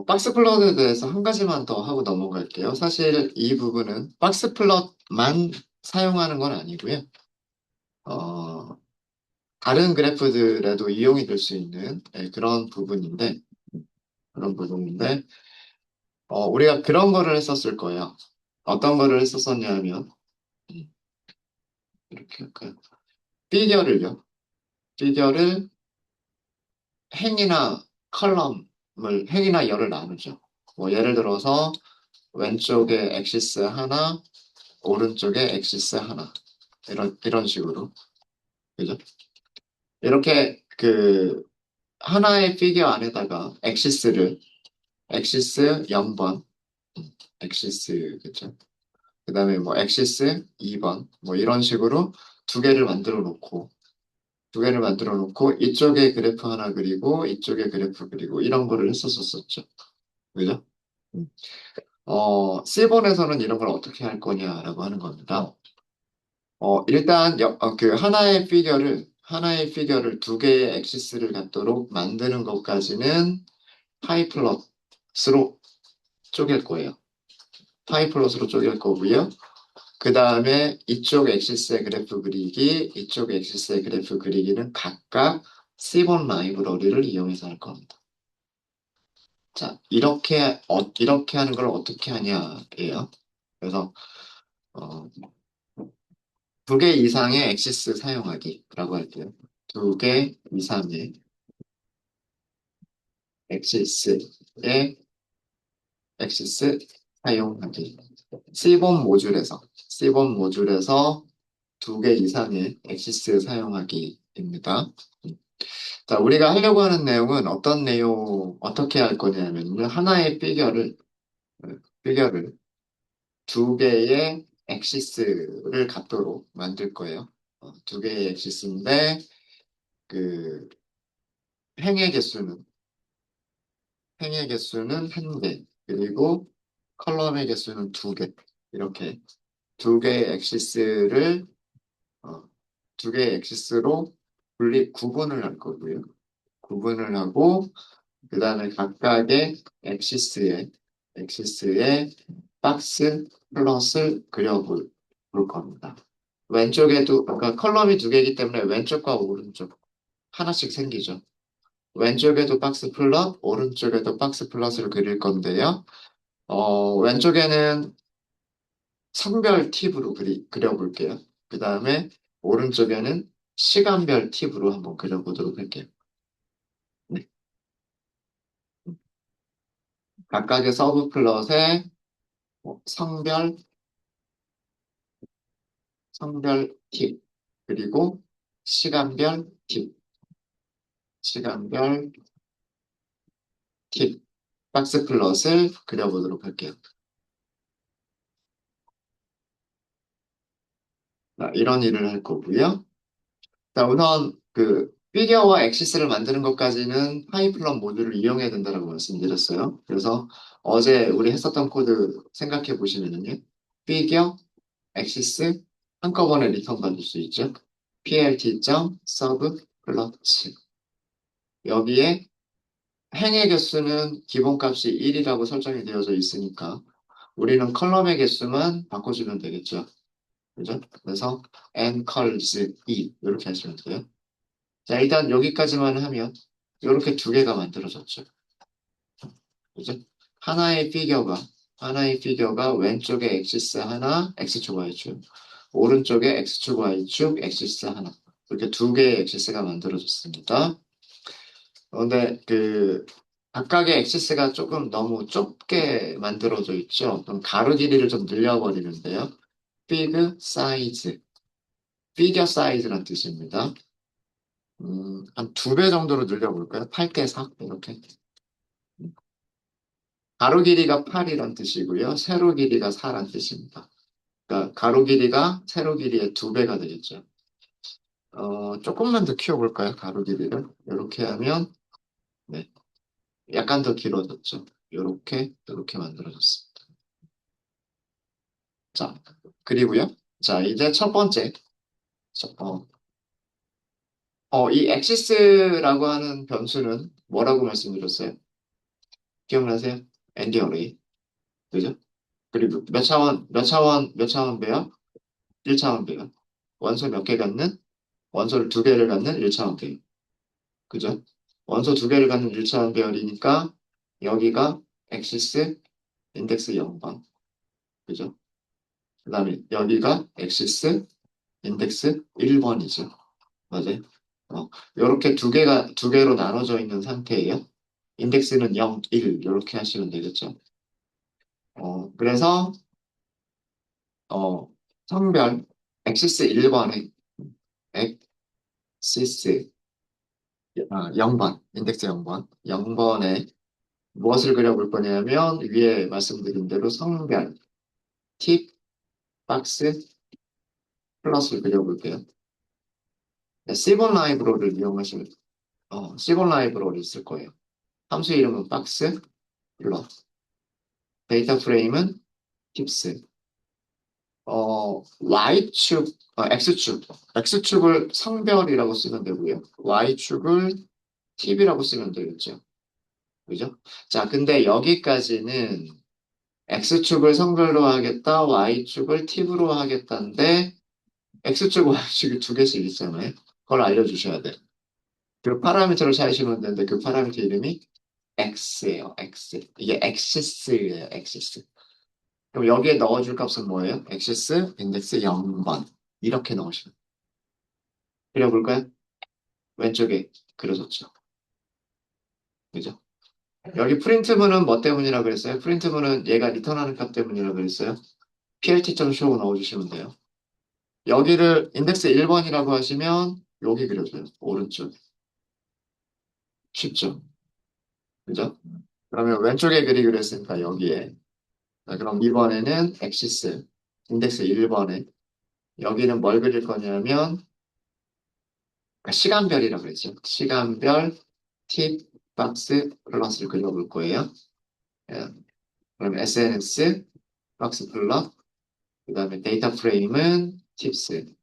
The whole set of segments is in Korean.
박스 플롯에 대해서 한 가지만 더 하고 넘어갈게요. 사실 이 부분은 박스 플롯만 사용하는 건 아니고요. 어, 다른 그래프들에도 이용이 될 수 있는 그런 부분인데, 우리가 그런 거를 했었을 거예요. 어떤 거를 했었었냐면, 이렇게 할까요? 피겨를요. 피겨를 행이나 행이나 열을 나누죠. 뭐 예를 들어서 왼쪽에 엑시스 하나, 오른쪽에 엑시스 하나. 이런 식으로. 그죠? 이렇게 하나의 피겨 안에다가 엑시스 0번, 그죠? 그 다음에 뭐 엑시스 2번, 뭐 이런 식으로 두 개를 만들어 놓고 이쪽에 그래프 하나 그리고 이쪽에 그래프 그리고 이런 거를 했었었죠. 그죠? 음. C본에서는 이런 걸 어떻게 할 거냐라고 하는 겁니다. 일단 하나의 피겨를 두 개의 엑시스를 갖도록 만드는 것까지는 파이플럿으로 쪼갤 거예요. 파이플럿으로 쪼갤 거고요. 그 다음에 이쪽 엑시스의 그래프 그리기는 각각 C본 라이브러리를 이용해서 할 겁니다. 자, 이렇게 하는 걸 어떻게 하냐예요. 그래서 어, 두 개 이상의 엑시스 사용하기라고 할게요. 두 개 이상의 엑시스의 엑시스 사용하기. C본 모듈에서 두 개 이상의 엑시스 사용하기입니다. 자, 우리가 하려고 하는 내용은 어떻게 할 거냐면, 피겨를 두 개의 엑시스를 갖도록 만들 거예요. 두 개의 엑시스인데, 그, 행의 개수는, 행의 개수는 한 개, 그리고 컬럼의 개수는 두 개. 이렇게 두 개의 엑시스를, 어, 두 개의 엑시스로 구분을 할 거고요. 구분을 하고, 그 다음에 각각의 엑시스의 박스 플롯을 볼 겁니다. 그러니까 컬럼이 두 개이기 때문에 왼쪽과 오른쪽 하나씩 생기죠. 왼쪽에도 박스 플롯, 오른쪽에도 박스 플롯을 그릴 건데요. 왼쪽에는 성별 팁으로 그려볼게요. 그 다음에 오른쪽에는 시간별 팁으로 한번 그려보도록 할게요. 네. 각각의 서브 플롯에 뭐 성별 팁, 그리고 시간별 팁, 시간별 팁, 박스 플롯을 그려보도록 할게요. 자, 이런 일을 할 거고요. 자, 우선 피겨와 엑시스를 만드는 것까지는 파이플럿 모듈을 이용해야 된다고 말씀드렸어요. 그래서 어제 우리 했었던 코드 생각해 보시면요. 피겨, 엑시스 한꺼번에 리턴 받을 수 있죠. plt.sub 플러스 여기에 행의 개수는 기본값이 1이라고 설정이 되어져 있으니까 우리는 컬럼의 개수만 바꿔주면 되겠죠. 그죠? 그래서 ncals 2 이렇게 하시면 돼요. 자, 일단 여기까지만 하면 이렇게 두 개가 만들어졌죠. 그죠? 하나의 피겨가 왼쪽에 엑시스 하나, x축, y축, 오른쪽에 x축, y축, 엑시스 하나. 이렇게 두 개의 엑시스가 만들어졌습니다. 그런데 각각의 엑시스가 조금 너무 좁게 만들어져 있죠. 그럼 가로 길이를 좀 늘려버리는데요. fig size, figure size란 뜻입니다. 한 두 배 정도로 늘려볼까요? 8대 4 이렇게. 가로 길이가 8이란 뜻이고요. 세로 길이가 4란 뜻입니다. 그러니까 가로 길이가 세로 길이의 두 배가 되겠죠. 조금만 더 키워볼까요? 가로 길이를. 이렇게 하면 네, 약간 더 길어졌죠. 이렇게 만들어졌습니다. 자, 그리고요. 자, 이제 첫 번째. 자, 이 엑시스라고 하는 변수는 뭐라고 말씀드렸어요? 기억나세요? 앤디 어레이. 그죠? 그리고 몇 차원 배열? 1차원 배열. 원소 몇 개 갖는? 원소를 두 개를 갖는 1차원 배열. 그죠? 원소 두 개를 갖는 1차원 배열이니까 여기가 엑시스 인덱스 0번. 그죠? 그 다음에 여기가 엑시스 인덱스 1번이죠. 맞아요? 이렇게 두 개로 나눠져 있는 상태예요. 인덱스는 0, 1 이렇게 하시면 되겠죠. 그래서 어, 성별 엑시스 1번에 엑시스 0번 인덱스 0번 0번에 무엇을 그려볼 거냐면 위에 말씀드린 대로 성별 팁 박스 플러스를 그려볼게요. 네, 시본 라이브러리를 이용하시면 시본 라이브러리 있을 거예요. 함수 이름은 박스 플러스 데이터 프레임은 팁스 Y축, X축, X축을 성별이라고 쓰면 되고요. Y축을 팁이라고 쓰면 되겠죠. 그죠? 자, 근데 여기까지는 X축을 성별로 하겠다, Y축을 팁으로 하겠다인데, X축, Y축이 두 개씩 있잖아요. 그걸 알려주셔야 돼. 그 파라미터를 찾으시면 되는데, 그 파라미터 이름이 X예요, X. 이게 엑시스예요, 엑시스. 그럼 여기에 넣어줄 값은 뭐예요? 엑시스 인덱스 0번. 이렇게 넣으시면. 그려볼까요? 왼쪽에 그려졌죠. 그죠? 여기 프린트문은 뭐 때문이라 그랬어요? 프린트문은 얘가 리턴하는 값 때문이라 그랬어요? plt.show 넣어주시면 돼요. 여기를 인덱스 1번이라고 하시면 여기 그려져요. 오른쪽. 쉽죠? 그죠? 그러면 왼쪽에 그리기로 했으니까 여기에. 자, 그럼 이번에는 엑시스 인덱스 1번에 여기는 뭘 그릴 거냐면 그러니까 시간별이라고 그랬죠. 시간별 팁 박스 플러스를 그려볼 거예요. 예. 그럼 SNS 박스 플러스 그 다음에 데이터 프레임은 팁스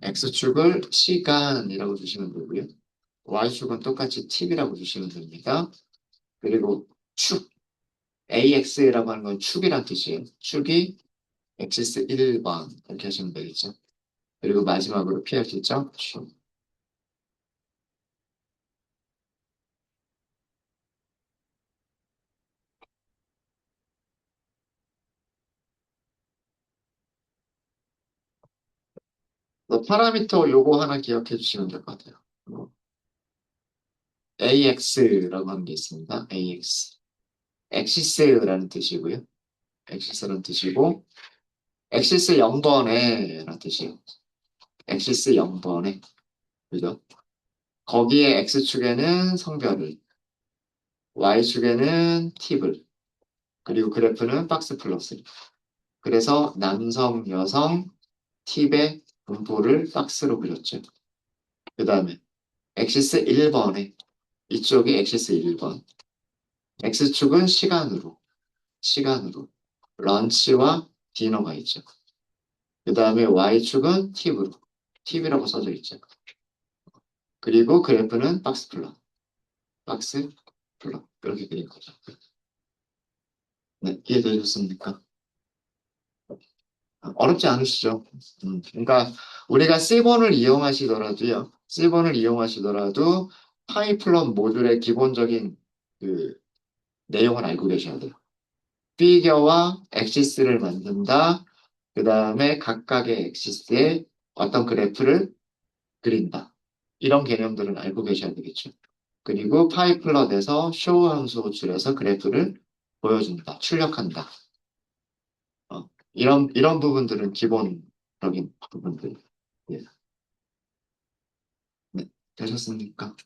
X축을 시간이라고 주시면 되고요. Y축은 똑같이 팁이라고 주시면 됩니다. 그리고 축 AX라고 하는 건 축이란 뜻이에요. 축이 엑시스 1번 이렇게 하시면 되겠죠. 그리고 마지막으로 PLT.축 파라미터 요거 하나 기억해 주시면 될 것 같아요. AX라고 하는 게 있습니다. AX. 엑시스라는 뜻이고요. 엑시스라는 뜻이고, 엑시스 0번에 라는 뜻이에요. 엑시스 0번에. 그죠? 거기에 X축에는 성별을, Y축에는 팁을, 그리고 그래프는 박스 플러스. 그래서 남성, 여성, 팁의 분포를 박스로 그렸죠. 그 다음에 엑시스 1번에, 이쪽이 엑시스 1번. X축은 시간으로. 런치와 디너가 있죠. 그 다음에 Y축은 팁이라고 써져 있죠. 그리고 그래프는 박스 플러 이렇게 그린 거죠. 네, 이해되셨습니까? 어렵지 않으시죠? 그러니까 우리가 C본을 이용하시더라도 파이플럿 모듈의 기본적인 그 내용을 알고 계셔야 돼요. 피겨와 엑시스를 만든다. 그 다음에 각각의 엑시스에 어떤 그래프를 그린다. 이런 개념들은 알고 계셔야 되겠죠. 그리고 파이플럿에서 show 함수 줄여서 그래프를 보여준다, 출력한다. 이런 부분들은 기본적인 부분들. 예. 네, 되셨습니까?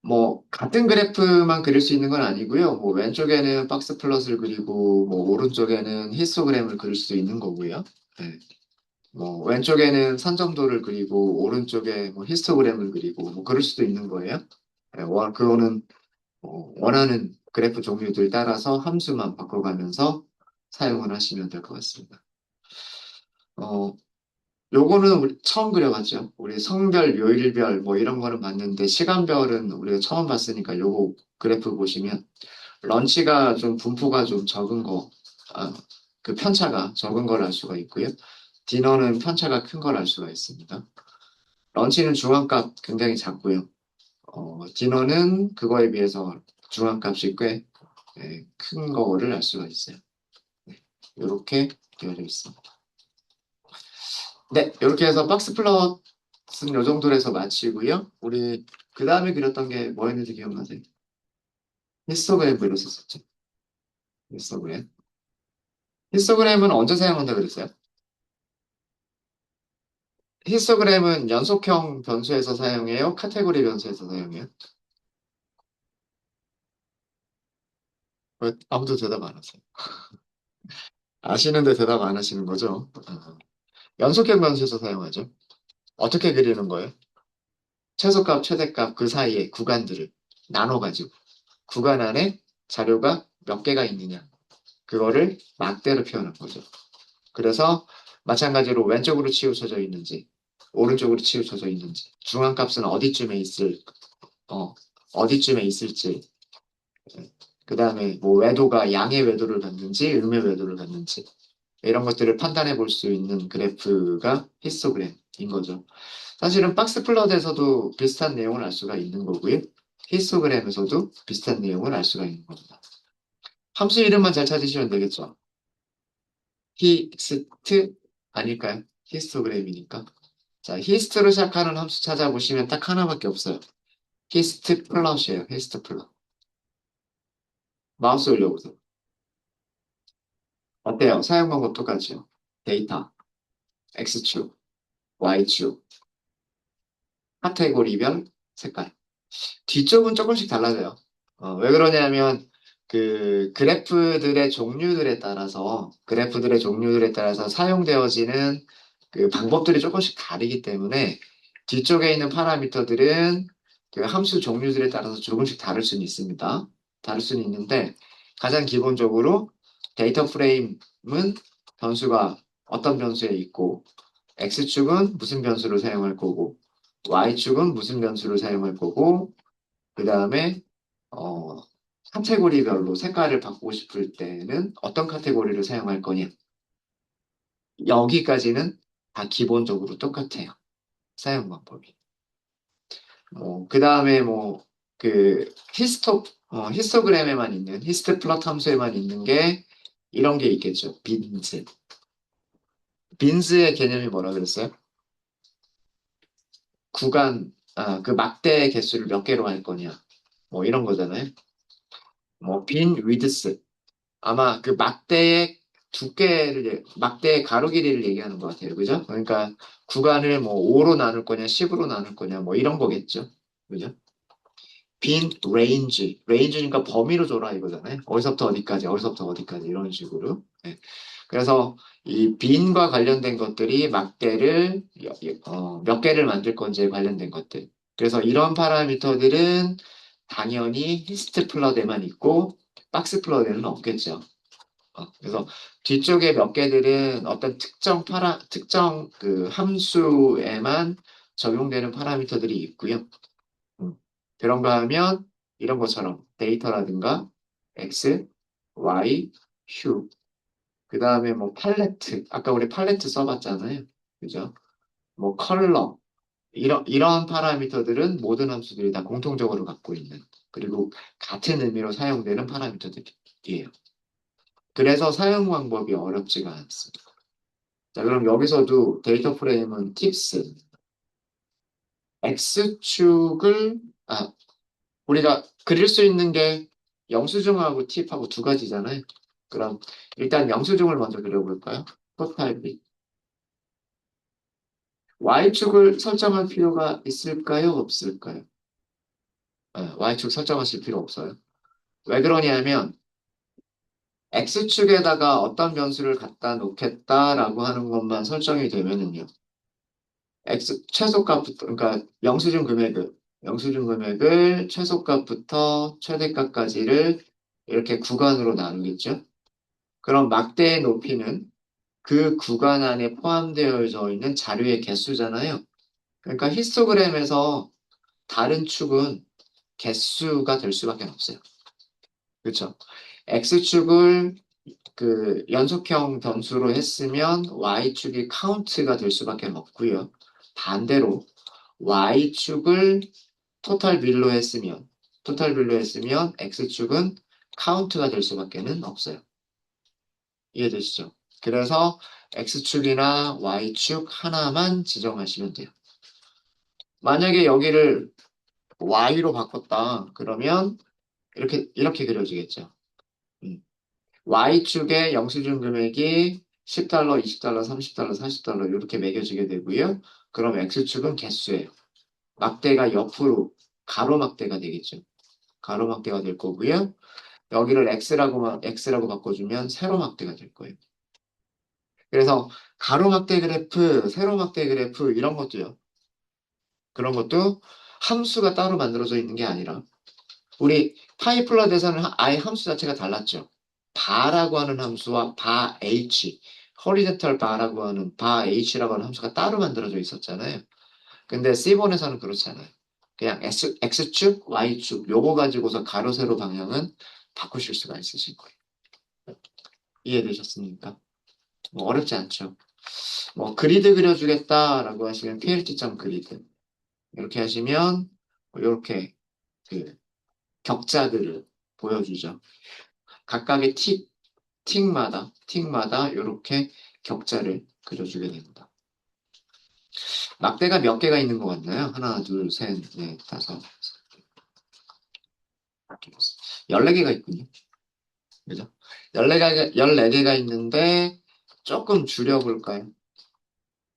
뭐, 같은 그래프만 그릴 수 있는 건 아니고요. 뭐, 왼쪽에는 박스 플롯을 그리고, 뭐, 오른쪽에는 히스토그램을 그릴 수도 있는 거고요. 네. 뭐, 왼쪽에는 산점도를 그리고, 오른쪽에 뭐, 히스토그램을 그리고, 뭐, 그럴 수도 있는 거예요. 네, 그거는 원하는 그래프 종류들 따라서 함수만 바꿔가면서 사용을 하시면 될 것 같습니다. 어, 요거는 우리 처음 그려봤죠. 우리 성별, 요일별 뭐 이런 거는 봤는데 시간별은 우리가 처음 봤으니까 요거 그래프 보시면 런치가 좀 분포가 좀 적은 거, 아, 그 편차가 적은 걸 알 수가 있고요. 디너는 편차가 큰 걸 알 수가 있습니다. 런치는 중앙값 굉장히 작고요. 디너는 그거에 비해서 중앙값이 꽤 큰 거를 알 수가 있어요. 네, 이렇게 되어져 있습니다. 네, 이렇게 해서 박스 플롯은 요 정도로 해서 마치고요. 우리 그 다음에 그렸던 게 뭐였는지 기억나세요? 히스토그램 그렸었죠. 히스토그램. 히스토그램은 언제 사용한다 그랬어요? 히스토그램은 연속형 변수에서 사용해요? 카테고리 변수에서 사용해요? 왜 아무도 대답 안 하세요? 아시는데 대답 안 하시는 거죠? 연속형 변수에서 사용하죠. 어떻게 그리는 거예요? 최소값, 최대값 그 사이에 구간들을 나눠가지고 구간 안에 자료가 몇 개가 있느냐 그거를 막대로 표현한 거죠. 그래서 마찬가지로 왼쪽으로 치우쳐져 있는지 오른쪽으로 치우쳐져 있는지 중앙값은 어, 어디쯤에 있을지 그 다음에 뭐 외도가 양의 외도를 갖는지 음의 외도를 갖는지 이런 것들을 판단해 볼 수 있는 그래프가 히스토그램인 거죠. 사실은 박스 플롯에서도 비슷한 내용을 알 수가 있는 거고요. 히스토그램에서도 비슷한 내용을 알 수가 있는 겁니다. 함수 이름만 잘 찾으시면 되겠죠. 히스트 아닐까요? 히스토그램이니까. 자, 히스트로 시작하는 함수 찾아보시면 딱 하나밖에 없어요. 히스트 플롯이에요. 히스트 플롯. 마우스 올려보세요. 어때요? 사용 방법 똑같죠? 데이터, X축, Y축, 카테고리별 색깔. 뒤쪽은 조금씩 달라져요. 왜 그러냐면 그 그래프들의 종류들에 따라서 사용되어지는 그 방법들이 조금씩 다르기 때문에 뒤쪽에 있는 파라미터들은 그 함수 종류들에 따라서 조금씩 다를 수는 있습니다. 다를 수는 있는데 가장 기본적으로 데이터 프레임은 변수가 어떤 변수에 있고 X축은 무슨 변수를 사용할 거고 Y축은 무슨 변수를 사용할 거고 그 다음에 어, 카테고리별로 색깔을 바꾸고 싶을 때는 어떤 카테고리를 사용할 거냐. 여기까지는 다 기본적으로 똑같아요. 사용 방법이. 그 다음에 히스토그램에만 있는, 히스트 플롯 함수에만 있는 게 이런 게 있겠죠. 빈즈. 빈즈의 개념이 뭐라 그랬어요? 그 막대 개수를 몇 개로 할 거냐. 뭐 이런 거잖아요. 빈 위드스. 아마 그 막대의 가로 길이를 얘기하는 것 같아요. 그죠? 그러니까 구간을 뭐 5로 나눌 거냐, 10으로 나눌 거냐, 뭐 이런 거겠죠. 그죠? 빈 레인지니까 범위로 줘라 이거잖아요. 어디서부터 어디까지, 어디서부터 어디까지 이런 식으로. 네. 그래서 이 빈과 관련된 것들이 몇 개를 만들 건지에 관련된 것들. 그래서 이런 파라미터들은 당연히 히스트 플롯에만 있고 박스 플롯에는 없겠죠. 그래서 뒤쪽에 몇 개들은 어떤 특정 그 함수에만 적용되는 파라미터들이 있고요. 음, 그런가 하면 이런 것처럼 데이터라든가 X, Y, Q, 그 다음에 뭐 팔레트, 아까 우리 팔레트 써봤잖아요. 그죠? 뭐 컬러, 이런 파라미터들은 모든 함수들이 다 공통적으로 갖고 있는, 그리고 같은 의미로 사용되는 파라미터들이에요. 그래서 사용 방법이 어렵지가 않습니다. 자, 그럼 여기서도 데이터 프레임은 팁스, X축을, 우리가 그릴 수 있는 게 영수증하고 팁하고 두 가지잖아요. 그럼 일단 영수증을 먼저 그려볼까요? 토탈비. Y축을 설정할 필요가 있을까요? 없을까요? Y축 설정하실 필요 없어요. 왜 그러냐면 X축에다가 어떤 변수를 갖다 놓겠다라고 하는 것만 설정이 되면은요. 최소값부터, 그러니까 영수증 금액을 최소값부터 최대값까지를 이렇게 구간으로 나누겠죠. 그럼 막대의 높이는 그 구간 안에 포함되어져 있는 자료의 개수잖아요. 그러니까 히스토그램에서 다른 축은 개수가 될 수밖에 없어요. 그렇죠? X축을 그 연속형 변수로 했으면 Y축이 카운트가 될 수밖에 없고요. 반대로 Y축을 토탈 빌로 했으면 X축은 카운트가 될 수밖에는 없어요. 이해되시죠? 그래서 X축이나 Y축 하나만 지정하시면 돼요. 만약에 여기를 Y로 바꿨다. 그러면 이렇게 그려지겠죠. 음. Y축의 영수증 금액이 $10, $20, $30, $40 이렇게 매겨지게 되고요. 그럼 X축은 개수예요. 막대가 옆으로 가로막대가 되겠죠. 가로막대가 될 거고요. 여기를 X라고 바꿔주면 세로막대가 될 거예요. 그래서 가로막대 그래프, 세로막대 그래프 이런 것도요. 그런 것도 함수가 따로 만들어져 있는 게 아니라 우리 파이플러드에서는 아예 함수 자체가 달랐죠. 바라고 하는 함수와 바 h, horizontal 바라고 하는 바 h라고 하는 함수가 따로 만들어져 있었잖아요. 근데 C본에서는 그렇지 않아요. 그냥 X축, Y축 요거 가지고서 가로, 세로 방향은 바꾸실 수가 있으신 거예요. 이해되셨습니까? 뭐 어렵지 않죠. 뭐 그리드 그려주겠다라고 하시면 plt.grid 이렇게 하시면 이렇게 그 격자들을 보여주죠. 각각의 틱마다 이렇게 격자를 그려주게 됩니다. 막대가 몇 개가 있는 것 같나요? 하나, 둘, 셋, 넷, 다섯, 14개가 있군요. 그죠? 14개가 있는데 조금 줄여볼까요?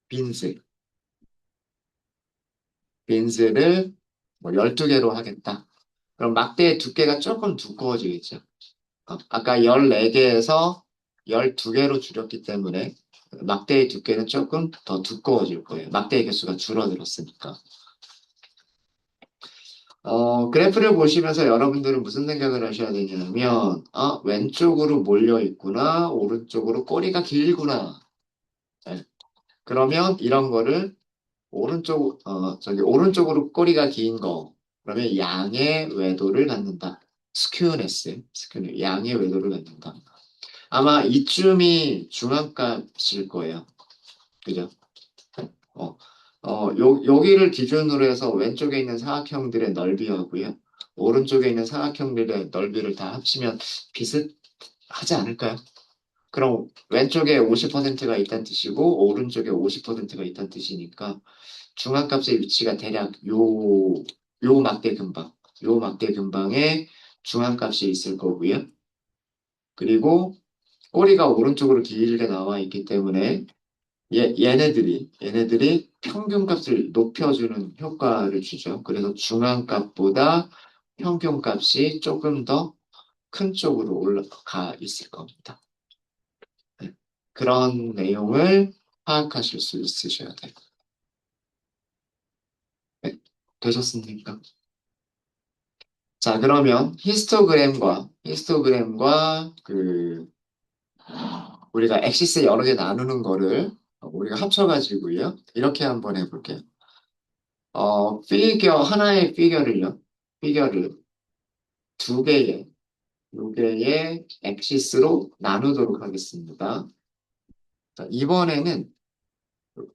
빈스. 빈스를 뭐 12개로 하겠다. 그럼 막대의 두께가 조금 두꺼워지겠죠. 아까 14개에서 12개로 줄였기 때문에 막대의 두께는 조금 더 두꺼워질 거예요. 막대의 개수가 줄어들었으니까. 그래프를 보시면서 여러분들은 무슨 생각을 하셔야 되냐면, 왼쪽으로 몰려 있구나, 오른쪽으로 꼬리가 길구나. 네. 그러면 이런 거를 오른쪽으로 꼬리가 긴 거. 그러면 양의 외도를 갖는다. 양의 외도를 갖는다. 아마 이쯤이 중앙값일 거예요. 그죠? 어, 여기를 기준으로 해서 왼쪽에 있는 사각형들의 넓이하고요. 오른쪽에 있는 사각형들의 넓이를 다 합치면 비슷하지 않을까요? 그럼 왼쪽에 50%가 있다는 뜻이고 오른쪽에 50%가 있다는 뜻이니까 중앙값의 위치가 대략 요 막대 근방, 요 막대 근방에 중앙값이 있을 거고요. 그리고 꼬리가 오른쪽으로 길게 나와 있기 때문에 얘네들이 평균값을 높여주는 효과를 주죠. 그래서 중앙값보다 평균값이 조금 더 큰 쪽으로 올라가 있을 겁니다. 네. 그런 내용을 파악하실 수 있으셔야 돼요. 네. 되셨습니까? 자, 그러면 히스토그램과 우리가 엑시스 여러 개 나누는 거를 우리가 합쳐가지고요. 이렇게 한번 해볼게요. 하나의 피겨를 두 개의, 두 개의 엑시스로 나누도록 하겠습니다. 자, 이번에는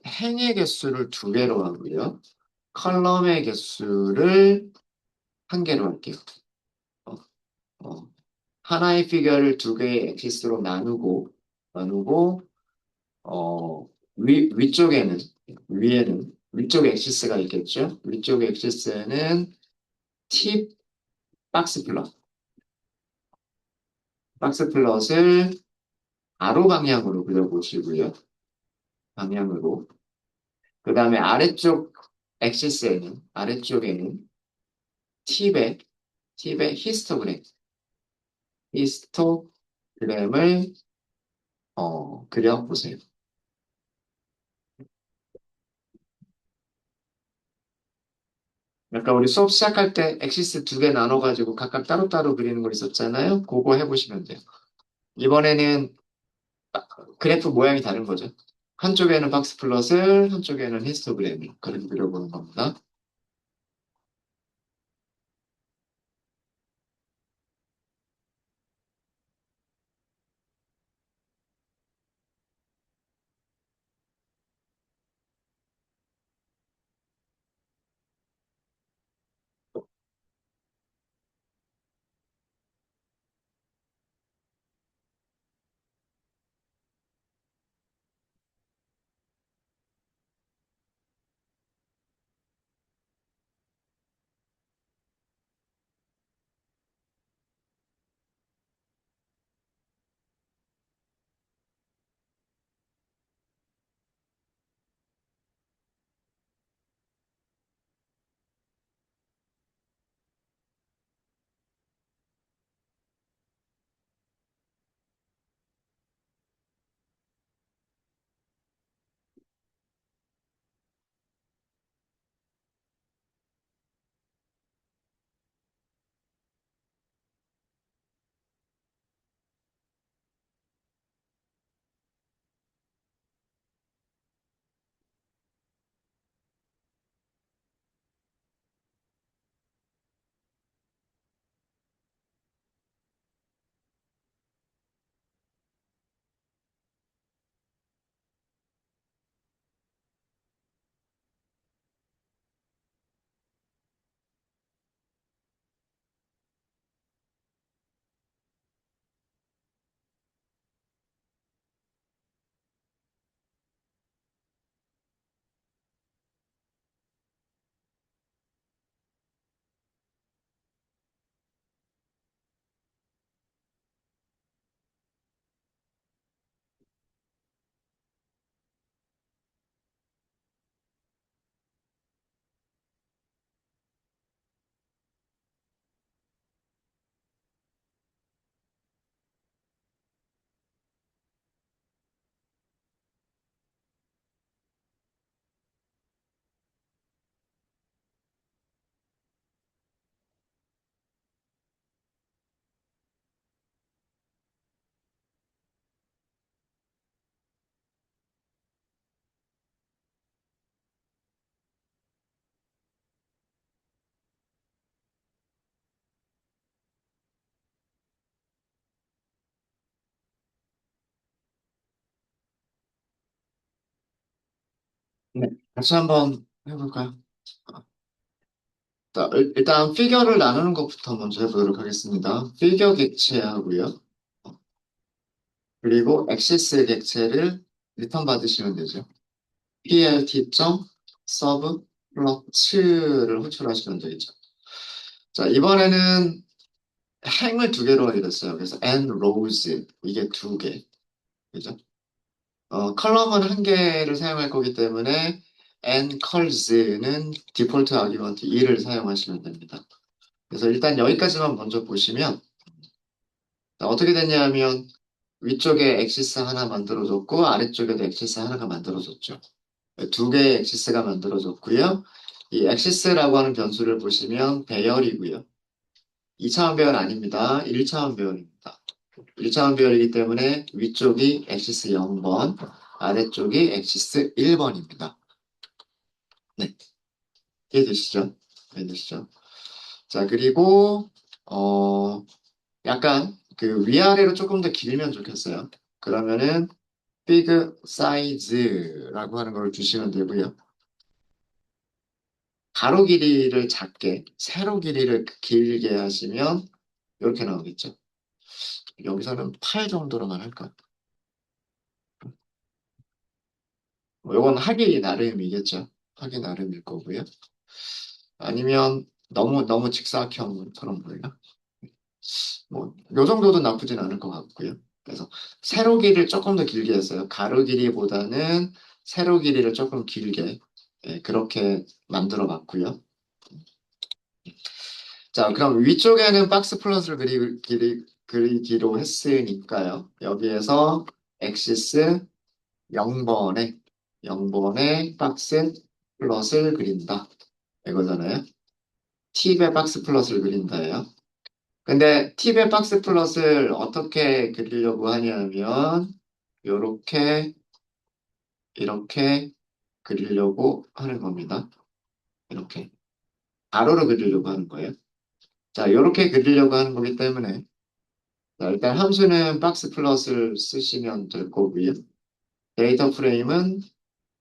행의 개수를 두 개로 하고요. 컬럼의 개수를 한 개로 할게요. 어, 어, 하나의 피겨를 두 개의 엑시스로 나누고, 위쪽에는, 위쪽 엑시스가 있겠죠? 위쪽 엑시스에는 팁 박스 플롯을 가로 방향으로 그려보시고요. 방향으로. 그 다음에 아래쪽에는 팁의, 히스토그램을, 그려보세요. 아까 우리 수업 시작할 때 엑시스 두 개 나눠가지고 각각 따로따로 그리는 거 있었잖아요. 그거 해보시면 돼요. 이번에는 그래프 모양이 다른 거죠. 한쪽에는 박스 플롯을, 한쪽에는 히스토그램을 그렇게 그려보는 겁니다. 네. 다시 한번 해볼까요? 자, 일단 피겨를 나누는 것부터 먼저 해보도록 하겠습니다. 피겨 객체하고요. 그리고 엑시스 객체를 리턴 받으시면 되죠. plt.sub 플러츠를 호출하시면 되겠죠. 자, 이번에는 행을 두 개로 이랬어요. 그래서 and rows 이게 두 개. 그죠? 컬럼은 한 개를 사용할 거기 때문에 and cols는 디폴트 아규먼트 2를 사용하시면 됩니다. 그래서 일단 여기까지만 먼저 보시면 자, 어떻게 됐냐면 위쪽에 엑시스 하나 만들어줬고 아래쪽에도 엑시스 하나가 만들어졌죠. 두 개의 엑시스가 만들어졌고요. 이 엑시스라고 하는 변수를 보시면 배열이고요. 2차원 배열 아닙니다. 1차원 배열입니다. 1차원 배열이기 때문에 위쪽이 엑시스 0번, 아래쪽이 엑시스 1번입니다. 네, 이해되시죠? 이해되시죠? 자, 그리고 약간 그 위아래로 조금 더 길면 좋겠어요. 그러면은 big size라고 하는 걸 주시면 되고요. 가로 길이를 작게, 세로 길이를 길게 하시면 이렇게 나오겠죠. 여기서는 8 정도로만 할까요? 이건 하기 나름이겠죠. 하기 나름일 거고요. 아니면 너무 직사각형처럼 보이나? 뭐, 요 정도도 나쁘진 않을 것 같고요. 그래서 세로 길이를 조금 더 길게 했어요. 가로 길이보다는 세로 길이를 조금 길게 그렇게 만들어 봤고요. 자, 그럼 위쪽에는 박스 플롯을 그리기로 했으니까요. 여기에서 엑시스 0번에 0번에 박스 플롯을 그린다. 이거잖아요. 팁의 박스 플롯을 그린다예요. 근데 팁의 박스 플롯을 어떻게 그리려고 하냐면 요렇게, 이렇게 그리려고 하는 겁니다. 이렇게. 가로로 그리려고 하는 거예요. 자, 요렇게 그리려고 하는 거기 때문에, 자, 일단 함수는 박스 플러스를 쓰시면 될 거고요. 데이터 프레임은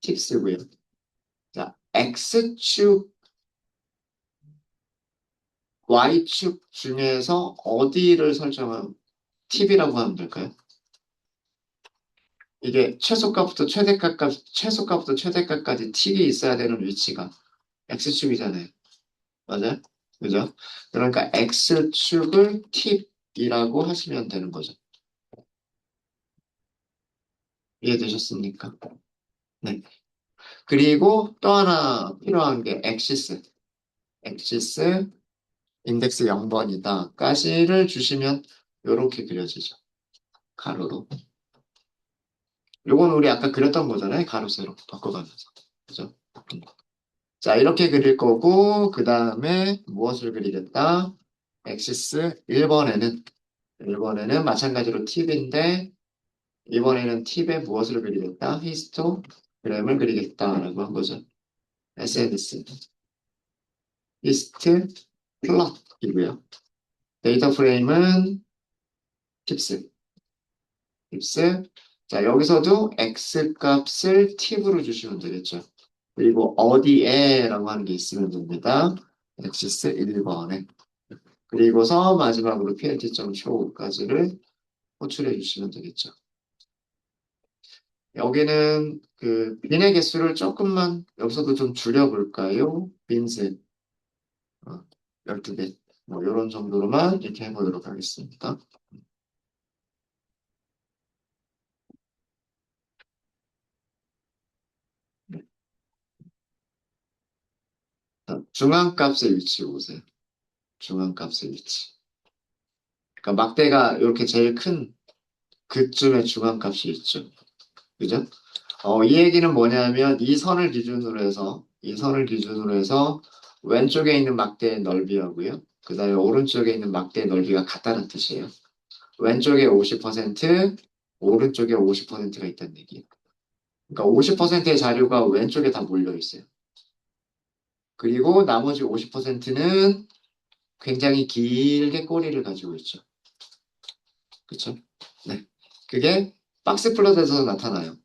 팁 쓰고요. 자, X축, Y축 중에서 어디를 설정하면 팁이라고 하면 될까요? 이게 최소값부터 최대값까지 팁이 있어야 되는 위치가 X축이잖아요. 맞아요? 그죠? 그러니까 X축을 팁이라고 하시면 되는 거죠. 이해되셨습니까? 네. 그리고 또 하나 필요한 게 엑시스, 인덱스 0번이다. 가시를 주시면 이렇게 그려지죠. 가로로. 요건 우리 아까 그렸던 거잖아요. 가로, 세로 바꿔가면서. 그죠? 자, 이렇게 그릴 거고, 그 다음에 무엇을 그리겠다? 엑시스 1번에는 마찬가지로 팁인데, 이번에는 팁에 무엇을 그리겠다? 히스토그램을 그리겠다라고 한 거죠. SNS, 히스트 플롯이고요. 데이터 프레임은 팁스, 팁스. 자, 여기서도 x 값을 팁으로 주시면 되겠죠. 그리고 어디에라고 하는 게 있으면 됩니다. 엑시스 1번에. 그리고서 마지막으로 plt.show까지를 호출해 주시면 되겠죠. 여기는 그 빈의 개수를 조금만 여기서도 좀 줄여볼까요? 빈셋 12개 뭐 이런 정도로만 이렇게 해보도록 하겠습니다. 자, 중앙값의 위치 보세요. 중앙값의 위치. 그러니까 막대가 이렇게 제일 큰 그쯤에 중앙값이 있죠. 그죠? 이 얘기는 뭐냐면 이 선을 기준으로 해서 왼쪽에 있는 막대의 넓이하고요. 그 다음에 오른쪽에 있는 막대의 넓이가 같다는 뜻이에요. 왼쪽에 50%, 오른쪽에 50%가 있다는 얘기예요. 그러니까 50%의 자료가 왼쪽에 다 몰려 있어요. 그리고 나머지 50%는 굉장히 길게 꼬리를 가지고 있죠. 그쵸? 네. 그게 박스 플롯에서 나타나요.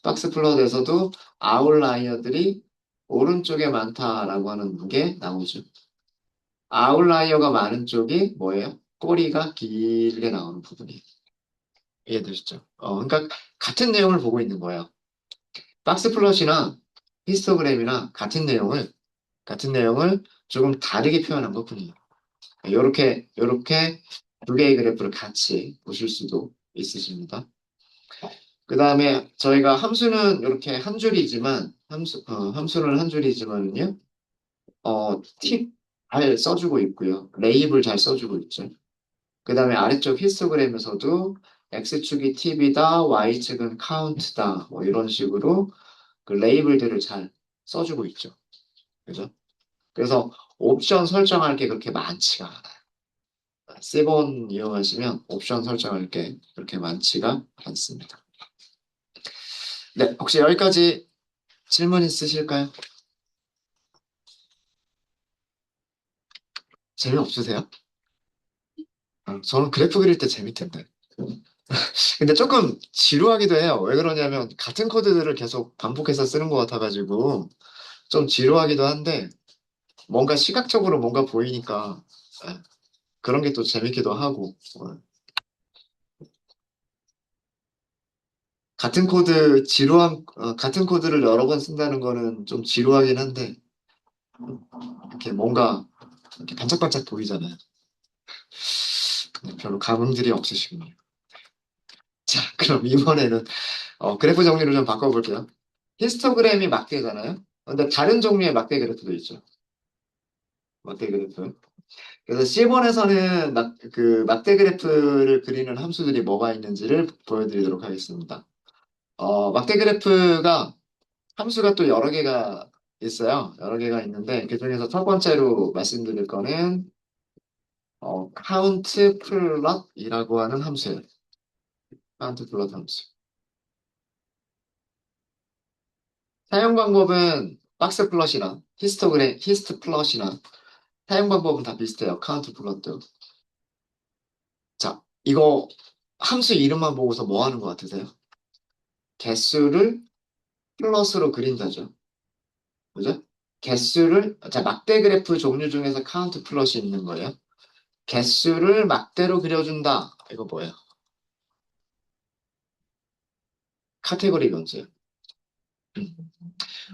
박스 플롯에서도 아웃라이어들이 오른쪽에 많다라고 하는 게 나오죠. 아웃라이어가 많은 쪽이 뭐예요? 꼬리가 길게 나오는 부분이에요. 이해되시죠? 그러니까 같은 내용을 보고 있는 거예요. 박스 플롯이나 히스토그램이나 같은 내용을 조금 다르게 표현한 것뿐이에요. 요렇게 두 개의 그래프를 같이 보실 수도 있으십니다. 그 다음에 저희가 함수는 이렇게 한 줄이지만, 함수는 한 줄이지만요, 팁 잘 써주고 있고요. 레이블 잘 써주고 있죠. 그 다음에 아래쪽 히스토그램에서도 X축이 팁이다, Y축은 카운트다, 뭐 이런 식으로 그 레이블들을 잘 써주고 있죠. 그죠? 그래서 옵션 설정할 게 그렇게 많지가 않아요. 세번 이용하시면 옵션 설정할 게 그렇게 많지가 않습니다. 네, 혹시 여기까지 질문 있으실까요? 재미없으세요? 저는 그래프 그릴 때 재밌던데. 근데 조금 지루하기도 해요. 왜 그러냐면 같은 코드들을 계속 반복해서 쓰는 것 같아가지고 좀 지루하기도 한데 뭔가 시각적으로 뭔가 보이니까 예, 그런 게 또 재밌기도 하고 같은 코드를 여러 번 쓴다는 거는 좀 지루하긴 한데 이렇게 뭔가 이렇게 반짝반짝 보이잖아요. 별로 감흥들이 없으시군요. 자, 그럼 이번에는 그래프 정리를 좀 바꿔볼게요. 히스토그램이 막대잖아요. 근데 다른 종류의 막대 그래프도 있죠. 막대 그래프. 그래서 C1에서는 그 막대 그래프를 그리는 함수들이 뭐가 있는지를 보여드리도록 하겠습니다. 막대 그래프가 함수가 또 여러 개가 있어요. 여러 개가 있는데 그중에서 첫 번째로 말씀드릴 거는 count plot이라고 하는 함수예요. count plot 함수. 사용 방법은 박스 플롯이나 히스트 플롯이나 사용 방법은 다 비슷해요. 카운트 플롯도. 자, 이거 함수 이름만 보고서 뭐 하는 것 같으세요? 개수를 플롯으로 그린다죠. 그죠? 자, 막대 그래프 종류 중에서 카운트 플롯이 있는 거예요. 개수를 막대로 그려준다. 이거 뭐예요? 카테고리 변수예요. 음.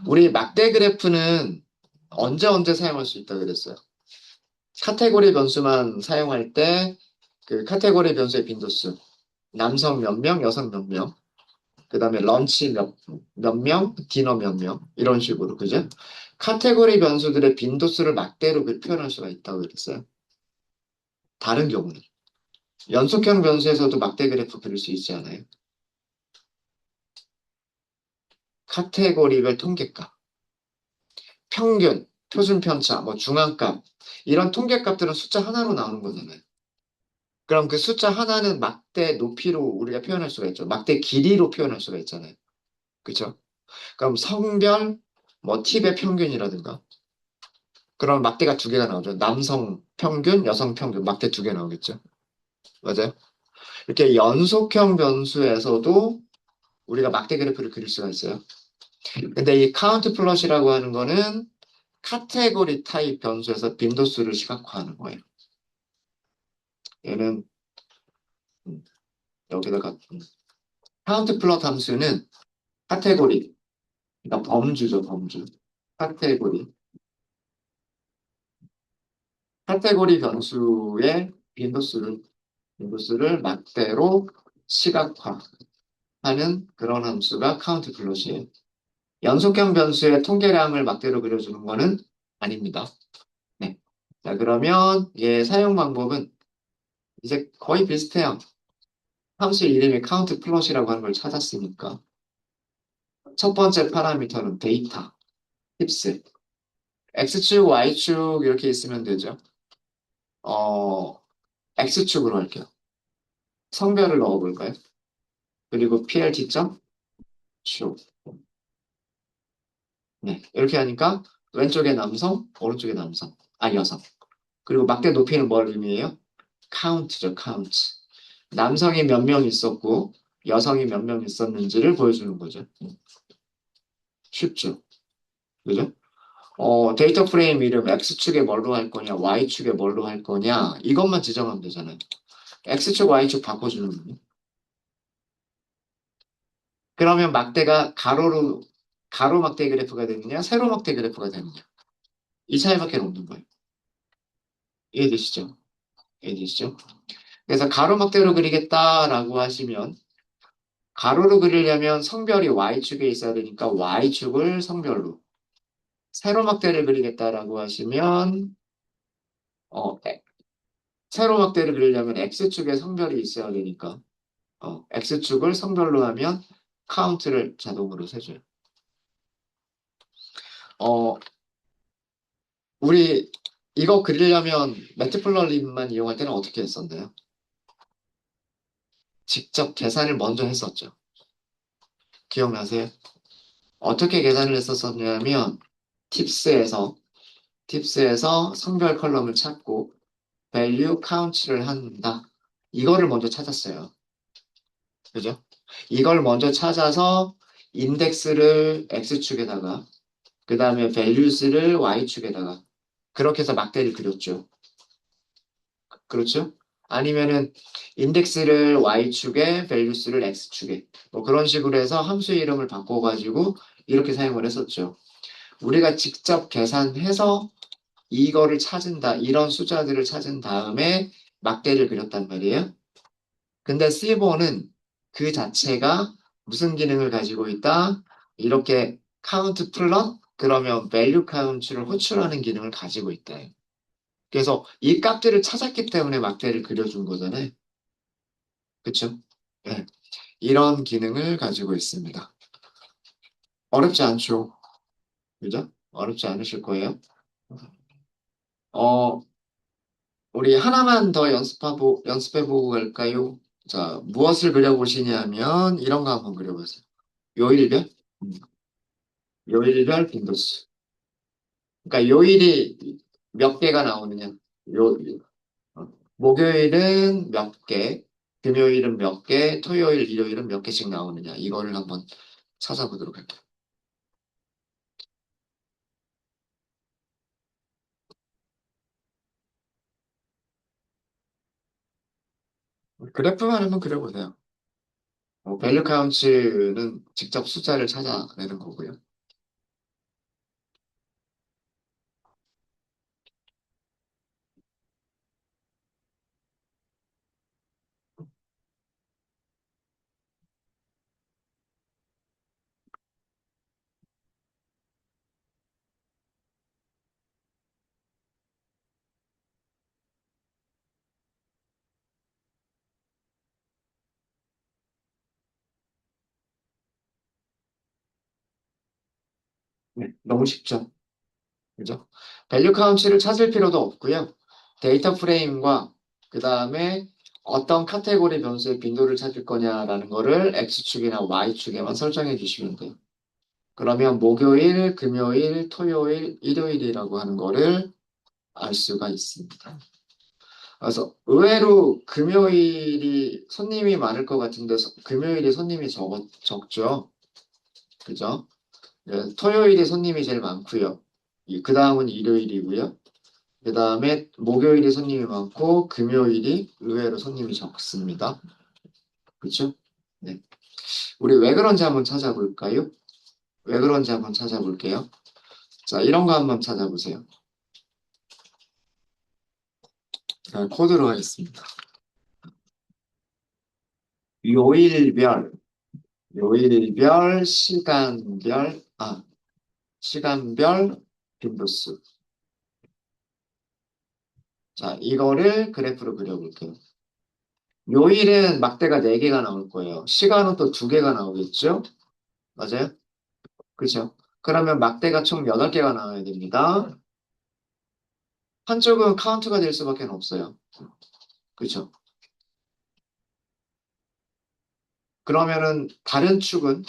우리 막대 그래프는 언제 사용할 수 있다 그랬어요? 카테고리 변수만 사용할 때 그 카테고리 변수의 빈도수 남성 몇 명, 여성 몇 명, 그 다음에 런치 몇 명, 디너 몇 명, 이런 식으로, 그죠? 카테고리 변수들의 빈도수를 막대로 표현할 수가 있다고 그랬어요. 다른 경우는. 연속형 변수에서도 막대 그래프 그릴 수 있지 않아요? 카테고리별 통계값, 평균, 표준 편차, 뭐 중앙값, 이런 통계값들은 숫자 하나로 나오는 거잖아요. 그럼 그 숫자 하나는 막대 높이로 우리가 표현할 수가 있죠. 막대 길이로 표현할 수가 있잖아요. 그죠? 그럼 성별, 뭐 팁의 평균이라든가, 그럼 막대가 두 개가 나오죠. 남성 평균, 여성 평균, 막대 두 개 나오겠죠. 맞아요? 이렇게 연속형 변수에서도 우리가 막대 그래프를 그릴 수가 있어요. 근데 이 카운트 플롯이라고 하는 거는 카테고리 타입 변수에서 빈도수를 시각화하는 거예요. 얘는 여기다가 카운트 플롯 함수는 카테고리, 그러니까 범주죠, 범주. 카테고리. 카테고리 변수의 빈도수를 막대로 시각화하는 그런 함수가 카운트 플롯이에요. 연속형 변수의 통계량을 막대로 그려주는 거는 아닙니다. 네. 자, 그러면 얘 사용 방법은 이제 거의 비슷해요. 함수 이름이 카운트 플롯이라고 하는 걸 찾았으니까. 첫 번째 파라미터는 데이터, tip스. X축, Y축 이렇게 있으면 되죠. 어, X축으로 할게요. 성별을 넣어볼까요? 그리고 PLT.축. 네. 이렇게 하니까 왼쪽에 남성, 오른쪽에 여성. 그리고 막대 높이는 뭘 의미해요? 카운트죠, 카운트. 남성이 몇 명 있었고, 여성이 몇 명 있었는지를 보여주는 거죠. 쉽죠. 그죠? 데이터 프레임 이름 X축에 뭘로 할 거냐, Y축에 뭘로 할 거냐, 이것만 지정하면 되잖아요. X축, Y축 바꿔주는 거예요. 그러면 막대가 가로 막대 그래프가 되느냐, 세로 막대 그래프가 되느냐. 이 차이밖에 없는 거예요. 이해되시죠? 이해되시죠? 그래서 가로 막대로 그리겠다라고 하시면, 가로로 그리려면 성별이 Y축에 있어야 되니까 Y축을 성별로. 세로 막대를 그리겠다라고 하시면, 어, 세로 막대를 그리려면 X축에 성별이 있어야 되니까, X축을 성별로 하면 카운트를 자동으로 세줘요. 어, 우리 이거 그리려면 매트플러림만 이용할 때는 어떻게 했었나요? 직접 계산을 먼저 했었죠. 기억나세요? 어떻게 계산을 했었냐면, 팁스에서, 팁스에서 성별 컬럼을 찾고, value count를 한다. 이거를 먼저 찾았어요. 그죠? 이걸 먼저 찾아서 인덱스를 X축에다가 그 다음에 values를 Y축에다가 그렇게 해서 막대를 그렸죠. 그렇죠? 아니면은 인덱스를 Y축에 values를 X축에 뭐 그런 식으로 해서 함수 이름을 바꿔가지고 이렇게 사용을 했었죠. 우리가 직접 계산해서 이거를 찾은다. 이런 숫자들을 찾은 다음에 막대를 그렸단 말이에요. 근데 C번은 그 자체가 무슨 기능을 가지고 있다? 이렇게 카운트 플롯 그러면 value count를 호출하는 기능을 가지고 있다. 그래서 이 값들을 찾았기 때문에 막대를 그려준 거잖아요. 그쵸? 네. 이런 기능을 가지고 있습니다. 어렵지 않죠? 그죠? 어렵지 않으실 거예요. 어, 우리 하나만 더 연습해보고 갈까요? 자, 무엇을 그려보시냐면 이런 거 한번 그려보세요. 요일별? 음. 요일별 빈도수. 그러니까 요일이 몇 개가 나오느냐. 요, 목요일은 몇 개, 금요일은 몇 개, 토요일, 일요일은 몇 개씩 나오느냐. 이거를 한번 찾아보도록 할게요. 그래프만 한번 그려보세요. 밸류 카운츠는 직접 숫자를 찾아내는 거고요. 네, 너무 쉽죠. 그죠? 밸류 카운치를 찾을 필요도 없고요. 데이터 프레임과 그 다음에 어떤 카테고리 변수의 빈도를 찾을 거냐라는 거를 X축이나 Y축에만 설정해 주시면 돼요. 그러면 목요일, 금요일, 토요일, 일요일이라고 하는 거를 알 수가 있습니다. 그래서 의외로 금요일이 손님이 많을 것 같은데 금요일이 손님이 적죠. 그죠? 네, 토요일이 손님이 제일 많고요. 그 다음은 일요일이고요. 그 다음에 목요일이 손님이 많고 금요일이 의외로 손님이 적습니다. 그렇죠? 네. 우리 왜 그런지 한번 찾아볼까요? 왜 그런지 한번 찾아볼게요. 자, 이런 거 한번 찾아보세요. 자, 코드로 하겠습니다. 요일별, 요일별, 시간별 빈도수. 자, 이거를 그래프로 그려볼게요. 요일은 막대가 4개가 나올 거예요. 시간은 또 2개가 나오겠죠? 맞아요? 그죠? 그러면 막대가 총 8개가 나와야 됩니다. 한쪽은 카운트가 될 수밖에 없어요. 그죠? 그러면은 다른 축은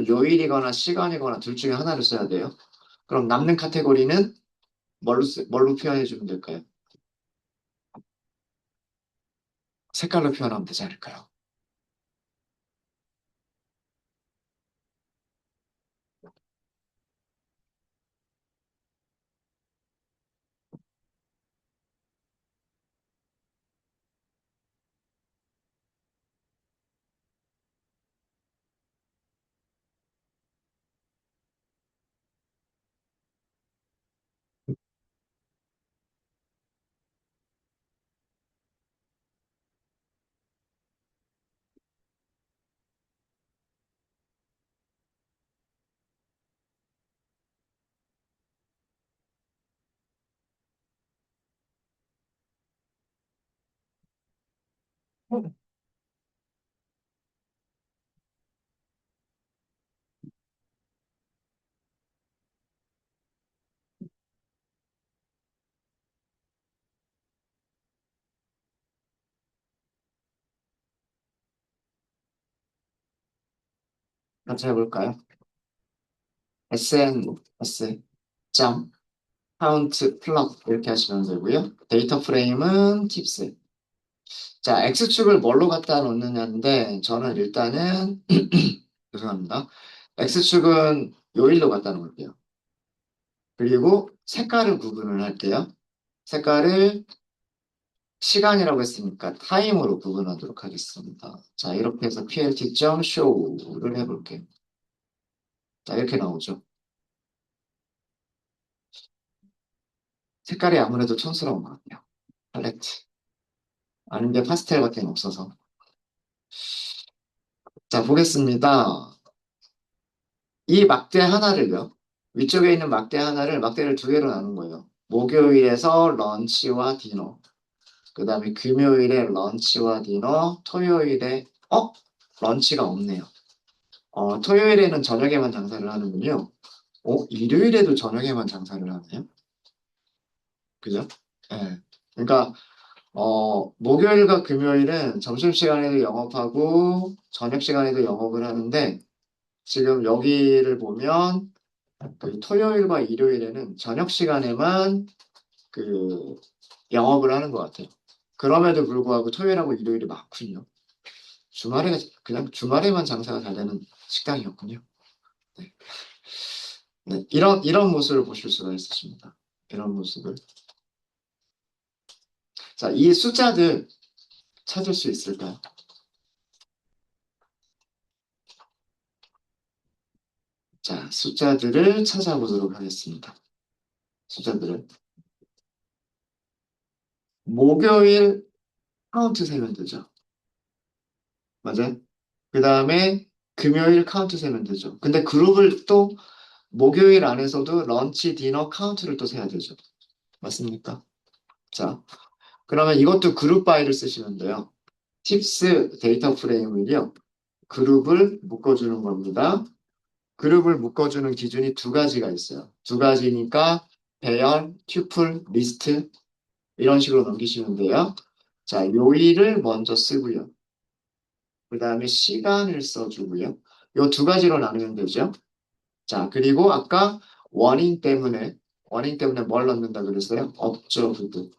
요일이거나 시간이거나 둘 중에 하나를 써야 돼요. 그럼 남는 카테고리는 뭘로 표현해 주면 될까요? 색깔로 표현하면 되지 않을까요? 같이 해볼까요? sns 점 카운트 플럭 이렇게 하시면 되고요. 데이터 프레임은 팁스. 자, X축을 뭘로 갖다 놓느냐인데 저는 일단은 죄송합니다. X축은 요일로 갖다 놓을게요. 그리고 색깔을 구분을 할게요. 색깔을 시간이라고 했으니까 타임으로 구분하도록 하겠습니다. 자, 이렇게 해서 plt.show를 해볼게요. 자, 이렇게 나오죠. 색깔이 아무래도 촌스러운 것 같아요. 팔레트. 아닌데 파스텔밖에 없어서. 자, 보겠습니다. 이 막대 하나를요. 위쪽에 있는 막대 하나를 막대를 2개로 나눈 거예요. 목요일에서 런치와 디너. 그 다음에 금요일에 런치와 디너. 토요일에 런치가 없네요. 토요일에는 저녁에만 장사를 하는군요. 일요일에도 저녁에만 장사를 하네요. 그죠? 예. 그러니까 목요일과 금요일은 점심시간에도 영업하고 저녁 시간에도 영업을 하는데 지금 여기를 보면 그 토요일과 일요일에는 저녁 시간에만 그 영업을 하는 것 같아요. 그럼에도 불구하고 토요일하고 일요일이 많군요. 주말에 그냥 주말에만 장사가 잘 되는 식당이었군요. 네. 네, 이런 모습을 보실 수가 있으십니다. 이런 모습을. 자, 이 숫자들 찾을 수 있을까요? 자, 숫자들을 찾아보도록 하겠습니다. 숫자들을. 목요일 카운트 세면 되죠. 맞아요? 그 다음에 금요일 카운트 세면 되죠. 근데 그룹을 또 목요일 안에서도 런치, 디너 카운트를 또 세야 되죠. 맞습니까? 자, 그러면 이것도 그룹 바이를 쓰시면 돼요. 팁스 데이터 프레임을요. 그룹을 묶어주는 겁니다. 그룹을 묶어주는 기준이 두 가지가 있어요. 두 가지니까 배열, 튜플, 리스트 이런 식으로 넘기시면 돼요. 자, 요일을 먼저 쓰고요. 그 다음에 시간을 써주고요. 요 두 가지로 나누면 되죠. 자, 그리고 아까 워닝 때문에 뭘 넣는다 그랬어요? observed.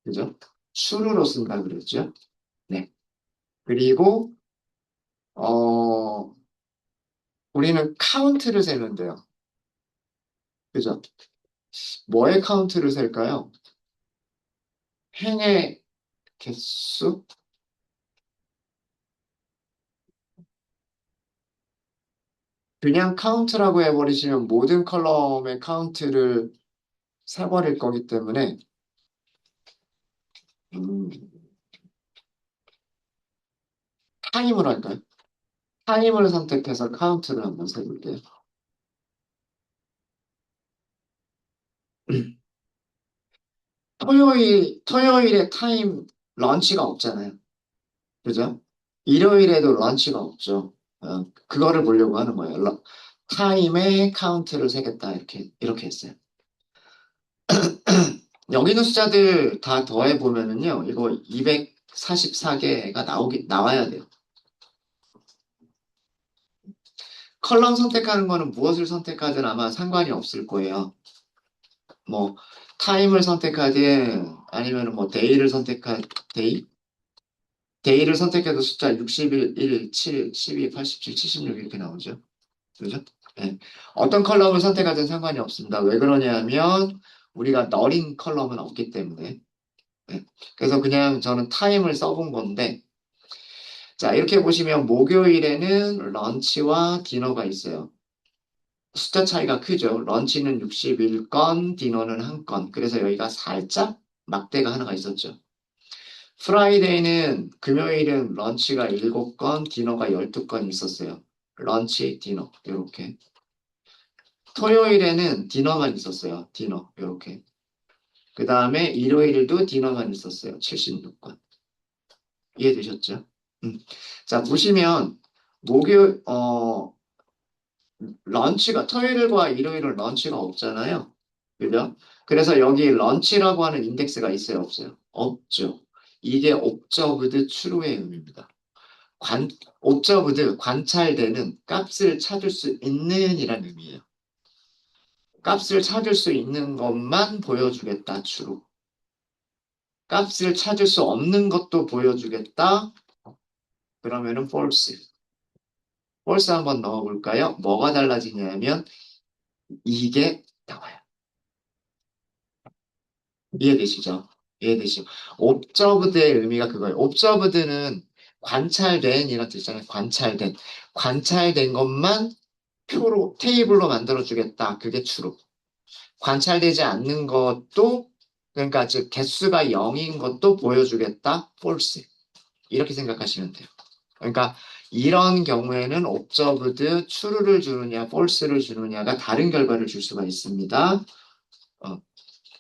그죠? true로 쓴다 그랬죠? 네. 그리고, 어, 우리는 카운트를 세면 돼요. 그죠? 뭐의 카운트를 셀까요? 행의 개수? 그냥 카운트라고 해버리시면 모든 컬럼의 카운트를 세버릴 거기 때문에, 음, 타임을 할까요? 타임을 선택해서 카운트를 한번 세볼게요. 토요일에 타임 런치가 없잖아요. 그죠? 일요일에도 런치가 없죠. 그거를 보려고 하는 거예요. 타임의 카운트를 세겠다. 이렇게 했어요. 여기 있는 숫자들 다 더해보면은요, 이거 244개가 나와야 돼요. 컬럼 선택하는 거는 무엇을 선택하든 아마 상관이 없을 거예요. 뭐, 타임을 선택하든 아니면 뭐, 데이? 데이를 선택해도 숫자 61, 1, 7, 12, 87, 76 이렇게 나오죠. 그죠? 네. 어떤 컬럼을 선택하든 상관이 없습니다. 왜 그러냐면 우리가 너린 컬럼은 없기 때문에. 네. 그래서 그냥 저는 타임을 써본 건데 자 이렇게 보시면 목요일에는 런치와 디너가 있어요. 숫자 차이가 크죠. 런치는 61건, 디너는 1건. 그래서 여기가 살짝 막대가 하나가 있었죠. 프라이데이는 금요일은 런치가 7건, 디너가 12건 있었어요. 런치, 디너 이렇게. 토요일에는 디너만 있었어요. 디너 이렇게. 그 다음에 일요일도 디너만 있었어요. 76건. 이해되셨죠? 자, 보시면 목요일 런치가 토요일과 일요일은 런치가 없잖아요. 그죠? 그래서 여기 런치라고 하는 인덱스가 있어요, 없어요? 없죠. 이게 옵저브드 추루의 의미입니다. 옵저브드 관찰되는 값을 찾을 수 있는 이란 의미예요. 값을 찾을 수 있는 것만 보여주겠다, 추루. 값을 찾을 수 없는 것도 보여주겠다. 그러면은 false. false 한번 넣어볼까요? 뭐가 달라지냐면 이게 나와요. 이해되시죠? 이해되시죠? observed의 의미가 그거예요. observed는 관찰된 이런 뜻이잖아요. 관찰된. 관찰된 것만 표로, 테이블로 만들어주겠다. 그게 true. 관찰되지 않는 것도, 그러니까 즉 개수가 0인 것도 보여주겠다. false. 이렇게 생각하시면 돼요. 그러니까 이런 경우에는 observed true를 주느냐, false를 주느냐가 다른 결과를 줄 수가 있습니다. 어,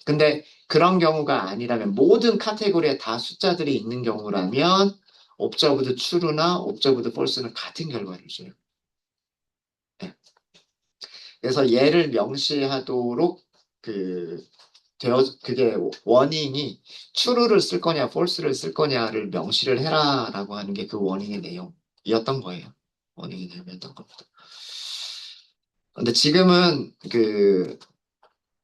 근데 그런 경우가 아니라면 모든 카테고리에 다 숫자들이 있는 경우라면 observed true나 observed false는 같은 결과를 줘요. 네. 그래서 얘를 명시하도록 그 그게 워닝이 true를 쓸 거냐, false를 쓸 거냐를 명시를 해라라고 하는 게 그 워닝의 내용이었던 거예요. 워닝의 내용이었던 겁니다. 근데 지금은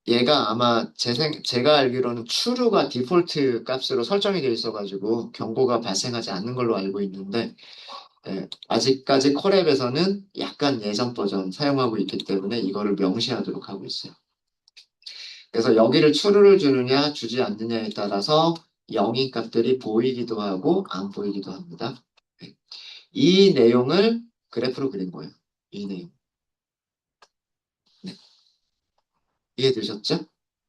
얘가 아마 제가 알기로는 true가 디폴트 값으로 설정이 되어 있어가지고 경고가 발생하지 않는 걸로 알고 있는데, 아직까지 콜앱에서는 약간 예전 버전 사용하고 있기 때문에 이거를 명시하도록 하고 있어요. 그래서 여기를 true를 주느냐 주지 않느냐에 따라서 영인 값들이 보이기도 하고 안 보이기도 합니다. 네. 이 내용을 그래프로 그린 거예요. 이 내용. 네. 이해되셨죠?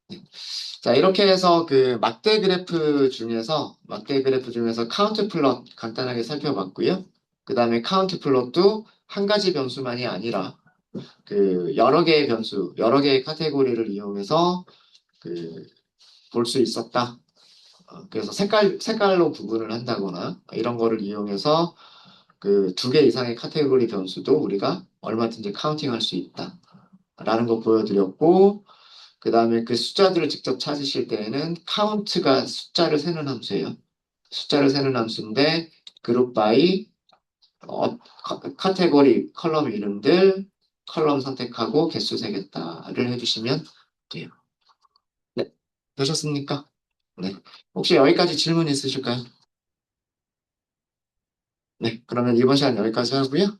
네. 자, 이렇게 해서 막대 그래프 중에서 카운트 플롯 간단하게 살펴봤고요. 그 다음에 카운트 플롯도 한 가지 변수만이 아니라 여러 개의 변수, 여러 개의 카테고리를 이용해서 볼 수 있었다. 그래서 색깔로 구분을 한다거나 이런 거를 이용해서 두 개 이상의 카테고리 변수도 우리가 얼마든지 카운팅할 수 있다. 라는 거 보여드렸고, 그 다음에 그 숫자들을 직접 찾으실 때에는 카운트가 숫자를 세는 함수예요. 숫자를 세는 함수인데 그룹 바이 카테고리 컬럼 이름들 컬럼 선택하고 개수 세겠다를 해주시면 돼요. 네, 되셨습니까? 네. 혹시 여기까지 질문 있으실까요? 네, 그러면 이번 시간 여기까지 하고요.